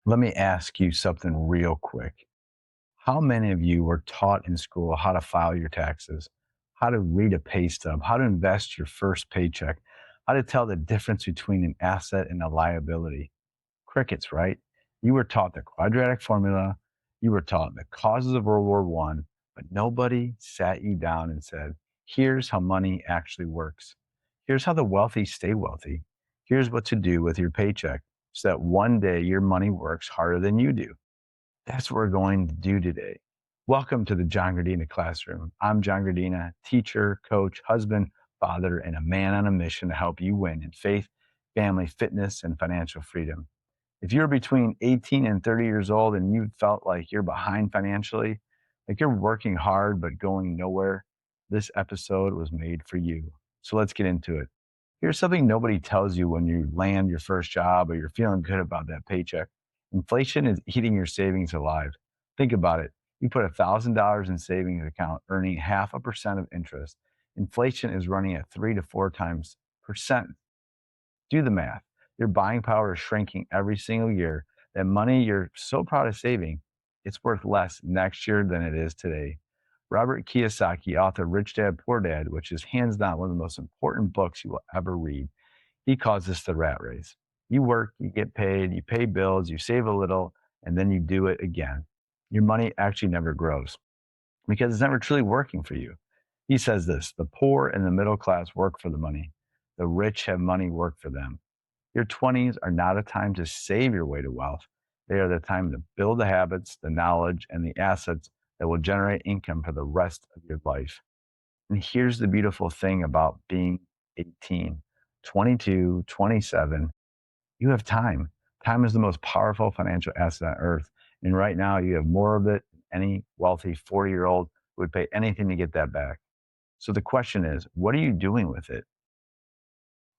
Let me ask you something real quick. How many of you were taught in school how to file your taxes, how to read a pay stub, how to invest your first paycheck, how to tell the difference between an asset and a liability? Crickets, right? You were taught the quadratic formula, you were taught the causes of World War One, but nobody sat you down and said, here's how money actually works. Here's how the wealthy stay wealthy. Here's what to do with your paycheck so that one day your money works harder than you do. That's what we're going to do today. Welcome to the John Grdina classroom. I'm John Grdina, teacher, coach, husband, father, and a man on a mission to help you win in faith, family, fitness, and financial freedom. If you're between 18 and 30 years old and you felt like you're behind financially, like you're working hard but going nowhere, this episode was made for you. So let's get into it. Here's something nobody tells you when you land your first job or you're feeling good about that paycheck. Inflation is eating your savings alive. Think about it. You put $1,000 in savings account earning 0.5% of interest. Inflation is running at 3 to 4 times percent. Do the math. Your buying power is shrinking every single year. That money you're so proud of saving, it's worth less next year than it is today. Robert Kiyosaki, author of Rich Dad Poor Dad, which is hands down one of the most important books you will ever read, he calls this the rat race. You work, you get paid, you pay bills, you save a little, and then you do it again. Your money actually never grows because it's never truly working for you. He says this: the poor and the middle class work for the money. The rich have money work for them. Your 20s are not a time to save your way to wealth. They are the time to build the habits, the knowledge, and the assets that will generate income for the rest of your life. And here's the beautiful thing about being 18, 22, 27. You have time. Time is the most powerful financial asset on earth. And right now, you have more of it than any wealthy 40-year-old who would pay anything to get that back. So the question is, what are you doing with it?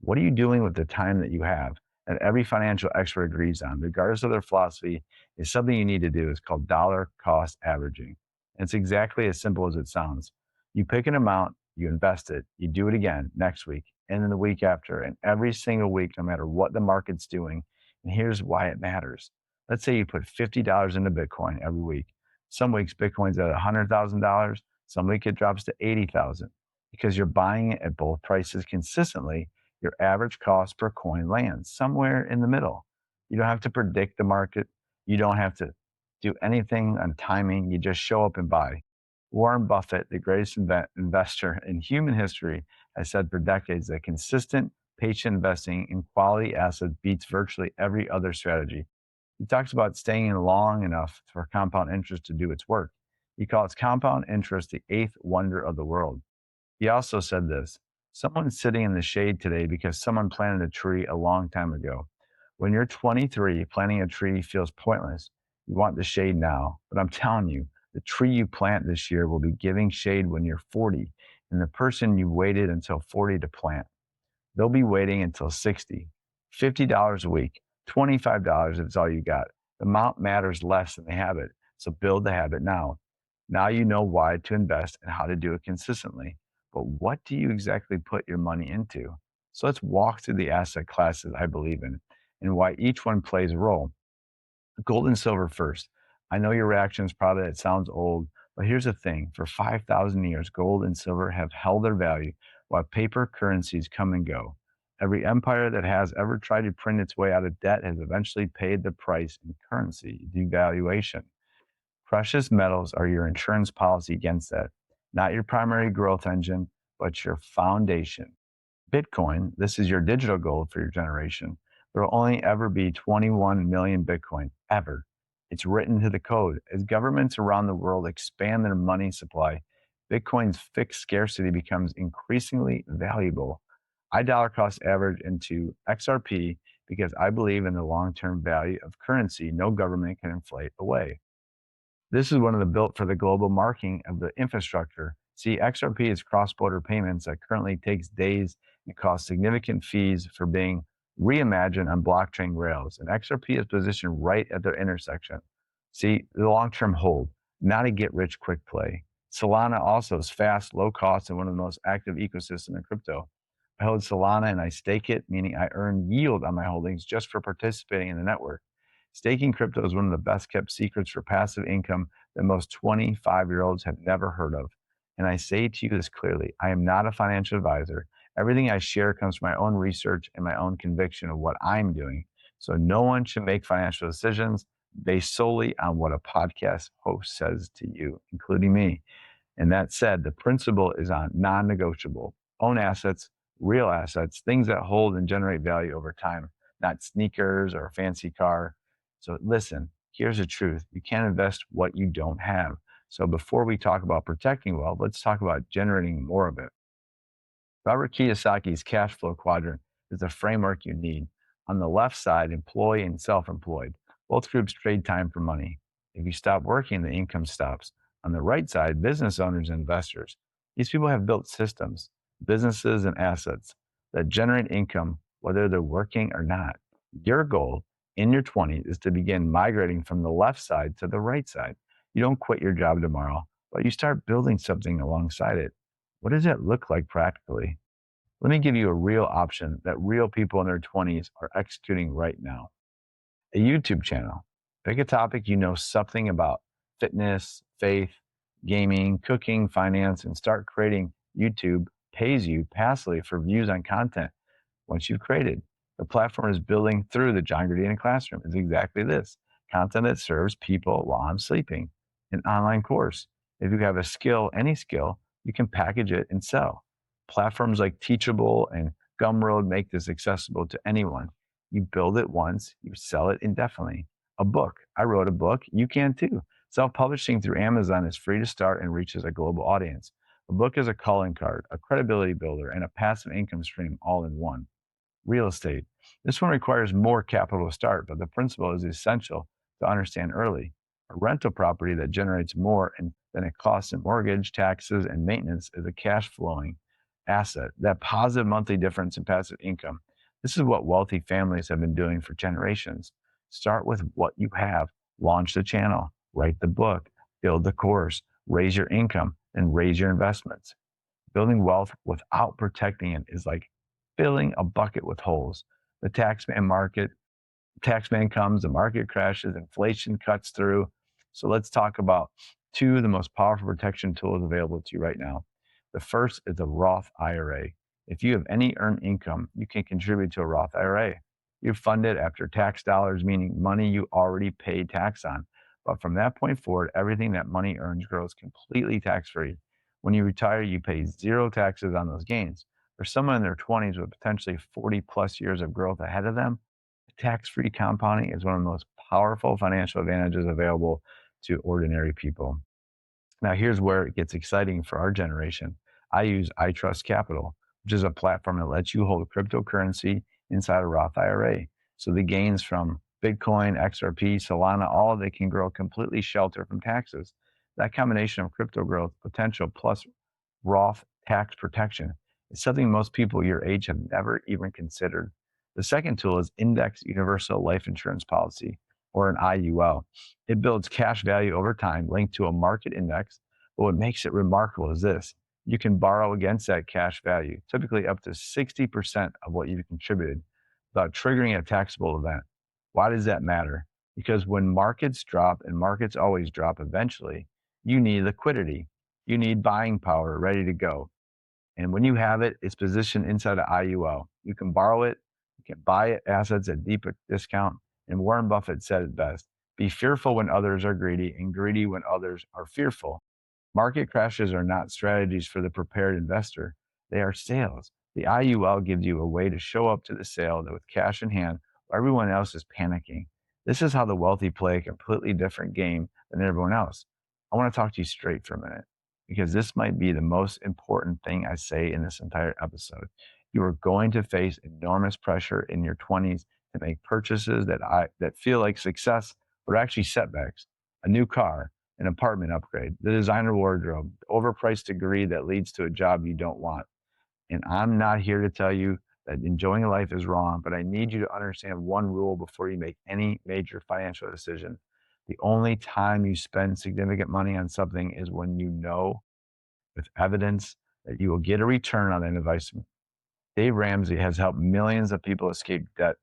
What are you doing with the time that you have? And every financial expert agrees on, regardless of their philosophy, is something you need to do. It's called dollar cost averaging. And it's exactly as simple as it sounds. You pick an amount, you invest it, you do it again next week, and then the week after, and every single week, no matter what the market's doing. And here's why it matters. Let's say you put $50 into Bitcoin every week. Some weeks Bitcoin's at $100,000. Some week it drops to 80,000 because you're buying it at both prices consistently. Your average cost per coin lands somewhere in the middle. You don't have to predict the market. You don't have to do anything on timing. You just show up and buy. Warren Buffett, the greatest investor in human history, has said for decades that consistent, patient investing in quality assets beats virtually every other strategy. He talks about staying in long enough for compound interest to do its work. He calls compound interest the eighth wonder of the world. He also said this: someone's sitting in the shade today because someone planted a tree a long time ago. When you're 23, planting a tree feels pointless. You want the shade now. But I'm telling you, the tree you plant this year will be giving shade when you're 40, and the person you waited until 40 to plant, they'll be waiting until 60. $50 a week, $25 if it's all you got. The amount matters less than the habit. So build the habit now. Now you know why to invest and how to do it consistently. But what do you exactly put your money into? So let's walk through the asset classes I believe in and why each one plays a role. Gold and silver first. I know your reaction is probably that it sounds old, but here's the thing. For 5,000 years, gold and silver have held their value while paper currencies come and go. Every empire that has ever tried to print its way out of debt has eventually paid the price in currency devaluation. Precious metals are your insurance policy against that, not your primary growth engine, but your foundation. Bitcoin, this is your digital gold for your generation. There will only ever be 21 million Bitcoin, ever. It's written to the code. As governments around the world expand their money supply, Bitcoin's fixed scarcity becomes increasingly valuable. I dollar cost average into XRP because I believe in the long-term value of currency no government can inflate away. This is one of the built for the global marking of the infrastructure. See, XRP is cross-border payments that currently takes days and costs significant fees for being reimagined on blockchain rails. And XRP is positioned right at their intersection. See, the long-term hold, not a get-rich-quick play. Solana also is fast, low cost, and one of the most active ecosystems in crypto. I hold Solana and I stake it, meaning I earn yield on my holdings just for participating in the network. Staking crypto is one of the best kept secrets for passive income that most 25-year-olds have never heard of. And I say to you this clearly, I am not a financial advisor. Everything I share comes from my own research and my own conviction of what I'm doing. So no one should make financial decisions based solely on what a podcast host says to you, including me. And that said, the principle is on non-negotiable. Own assets, real assets, things that hold and generate value over time, not sneakers or a fancy car. So listen, here's the truth. You can't invest what you don't have. So before we talk about protecting wealth, let's talk about generating more of it. Robert Kiyosaki's cash flow quadrant is the framework you need. On the left side, employee and self-employed. Both groups trade time for money. If you stop working, the income stops. On the right side, business owners and investors. These people have built systems, businesses, and assets that generate income whether they're working or not. Your goal in your 20s is to begin migrating from the left side to the right side. You don't quit your job tomorrow, but you start building something alongside it. What does that look like practically? Let me give you a real option that real people in their 20s are executing right now. A YouTube channel. Pick a topic you know something about: fitness, faith, gaming, cooking, finance, and start creating. YouTube pays you passively for views on content once you've created. The platform is building through the John Grdina classroom is exactly this: content that serves people while I'm sleeping. An online course. If you have a skill, any skill, you can package it and sell. Platforms like Teachable and Gumroad make this accessible to anyone. You build it once, you sell it indefinitely. A book. I wrote a book. You can too. Self-publishing through Amazon is free to start and reaches a global audience. A book is a calling card, a credibility builder, and a passive income stream all in one. Real estate. This one requires more capital to start, but the principle is essential to understand early. A rental property that generates more than it costs in mortgage, taxes, and maintenance is a cash flowing asset. That positive monthly difference in passive income. This is what wealthy families have been doing for generations. Start with what you have. Launch the channel, write the book, build the course, raise your income, and raise your investments. Building wealth without protecting it is like filling a bucket with holes. The taxman comes, the market crashes, inflation cuts through. So let's talk about two of the most powerful protection tools available to you right now. The first is the Roth IRA. If you have any earned income, you can contribute to a Roth IRA. You fund it after tax dollars, meaning money you already paid tax on. But from that point forward, everything that money earns grows completely tax-free. When you retire, you pay zero taxes on those gains. For someone in their 20s with potentially 40 plus years of growth ahead of them, tax-free compounding is one of the most powerful financial advantages available to ordinary people. Now, here's where it gets exciting for our generation. I use I Trust Capital, which is a platform that lets you hold cryptocurrency inside a Roth IRA. So the gains from Bitcoin, XRP, Solana, all of it can grow completely sheltered from taxes. That combination of crypto growth potential plus Roth tax protection is something most people your age have never even considered. The second tool is Index Universal Life Insurance Policy, or an IUL. It builds cash value over time linked to a market index, but what makes it remarkable is this: you can borrow against that cash value, typically up to 60% of what you've contributed, without triggering a taxable event. Why does that matter? Because when markets drop, and markets always drop eventually, you need liquidity. You need buying power ready to go. And when you have it, it's positioned inside an IUL. You can borrow it, you can buy assets at deep discount. And Warren Buffett said it best: be fearful when others are greedy, and greedy when others are fearful. Market crashes are not strategies for the prepared investor, they are sales. The IUL gives you a way to show up to the sale with cash in hand while everyone else is panicking. This is how the wealthy play a completely different game than everyone else. I want to talk to you straight for a minute, because this might be the most important thing I say in this entire episode. You are going to face enormous pressure in your 20s to make purchases that feel like success, but are actually setbacks. A new car, an apartment upgrade, the designer wardrobe, the overpriced degree that leads to a job you don't want. And I'm not here to tell you that enjoying life is wrong, but I need you to understand one rule before you make any major financial decision. The only time you spend significant money on something is when you know with evidence that you will get a return on that investment. Dave Ramsey has helped millions of people escape debt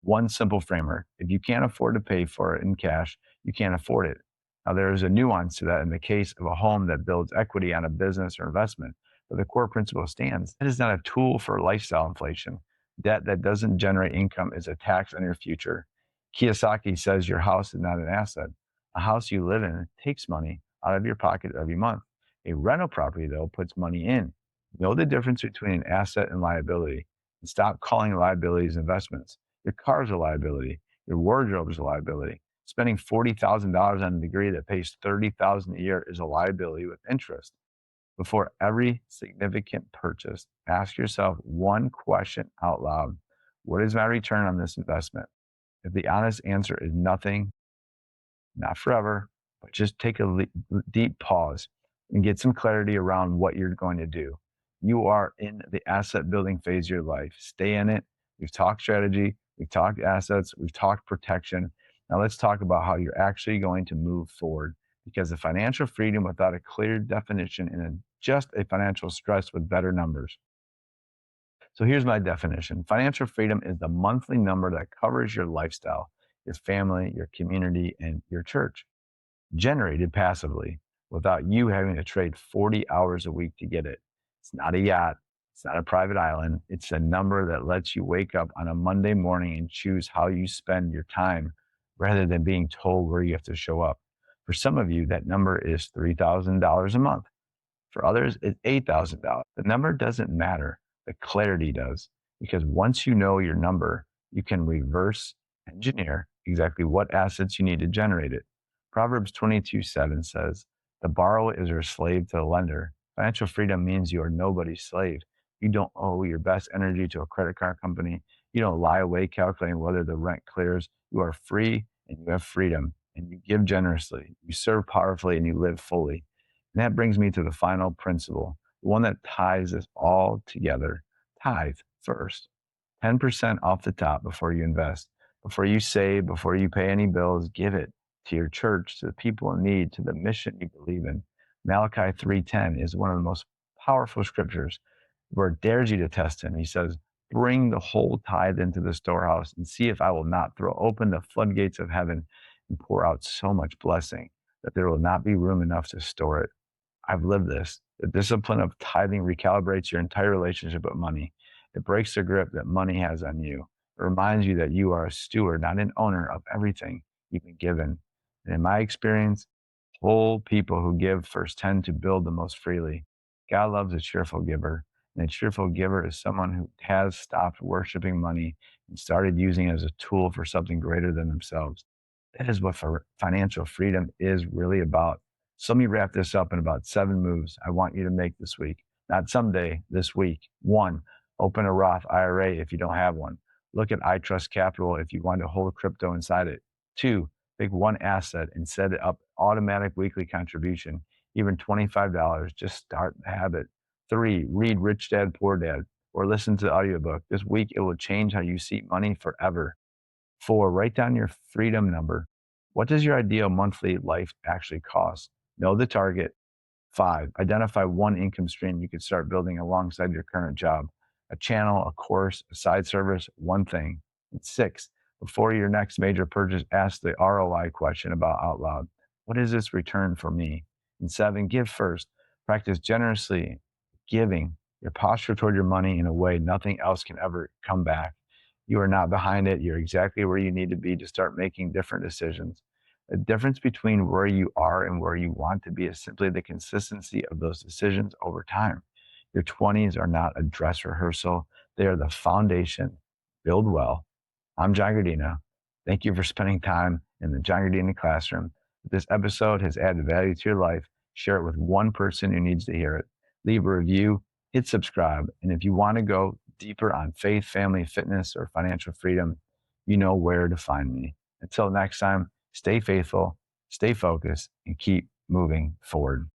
One simple framework. If you can't afford to pay for it in cash, you can't afford it. Now, there is a nuance to that in the case of a home that builds equity on a business or investment, but the core principle stands. It is not a tool for lifestyle inflation. Debt that doesn't generate income is a tax on your future. Kiyosaki says your house is not an asset. A house you live in takes money out of your pocket every month. A rental property, though, puts money in. Know the difference between an asset and liability, and stop calling liabilities investments. Your car is a liability. Your wardrobe is a liability. Spending $40,000 on a degree that pays $30,000 a year is a liability with interest. Before every significant purchase, ask yourself one question out loud. What is my return on this investment? If the honest answer is nothing, not forever, but just take a deep pause and get some clarity around what you're going to do. You are in the asset building phase of your life. Stay in it. We've talked strategy, we've talked assets, we've talked protection. Now let's talk about how you're actually going to move forward, because the financial freedom without a clear definition and just a financial stress with better numbers. So here's my definition. Financial freedom is the monthly number that covers your lifestyle, your family, your community, and your church, generated passively without you having to trade 40 hours a week to get it. It's not a yacht. It's not a private island. It's a number that lets you wake up on a Monday morning and choose how you spend your time rather than being told where you have to show up. For some of you, that number is $3,000 a month. For others, it's $8,000. The number doesn't matter. The clarity does. Because once you know your number, you can reverse engineer exactly what assets you need to generate it. Proverbs 22:7 says, the borrower is your slave to the lender. Financial freedom means you are nobody's slave. You don't owe your best energy to a credit card company. You don't lie awake calculating whether the rent clears. You are free and you have freedom. And you give generously. You serve powerfully and you live fully. And that brings me to the final principle, the one that ties this all together. Tithe first. 10% off the top before you invest. Before you save, before you pay any bills, give it to your church, to the people in need, to the mission you believe in. Malachi 3:10 is one of the most powerful scriptures where it dares you to test him. He says, bring the whole tithe into the storehouse and see if I will not throw open the floodgates of heaven and pour out so much blessing that there will not be room enough to store it. I've lived this. The discipline of tithing recalibrates your entire relationship with money. It breaks the grip that money has on you. It reminds you that you are a steward, not an owner of everything you've been given. And in my experience, whole people who give first tend to build the most freely. God loves a cheerful giver. And a cheerful giver is someone who has stopped worshiping money and started using it as a tool for something greater than themselves. That is what financial freedom is really about. So let me wrap this up in about 7 moves I want you to make this week. Not someday, this week. 1, open a Roth IRA if you don't have one. Look at I Trust Capital if you want to hold crypto inside it. 2, pick one asset and set it up automatic weekly contribution, even $25. Just start the habit. 3, read Rich Dad Poor Dad or listen to the audiobook. This week it will change how you see money forever. 4, write down your freedom number. What does your ideal monthly life actually cost? Know the target. 5, identify one income stream you could start building alongside your current job. A channel, a course, a side service, one thing. And 6, before your next major purchase, ask the ROI question about out loud. What is this return for me? And 7, give first. Practice generously giving your posture toward your money in a way nothing else can ever come back. You are not behind it. You're exactly where you need to be to start making different decisions. The difference between where you are and where you want to be is simply the consistency of those decisions over time. Your 20s are not a dress rehearsal. They are the foundation. Build well. I'm John Grdina. Thank you for spending time in the John Grdina classroom. If this episode has added value to your life, share it with one person who needs to hear it. Leave a review, hit subscribe. And if you want to go deeper on faith, family, fitness, or financial freedom, you know where to find me. Until next time, stay faithful, stay focused, and keep moving forward.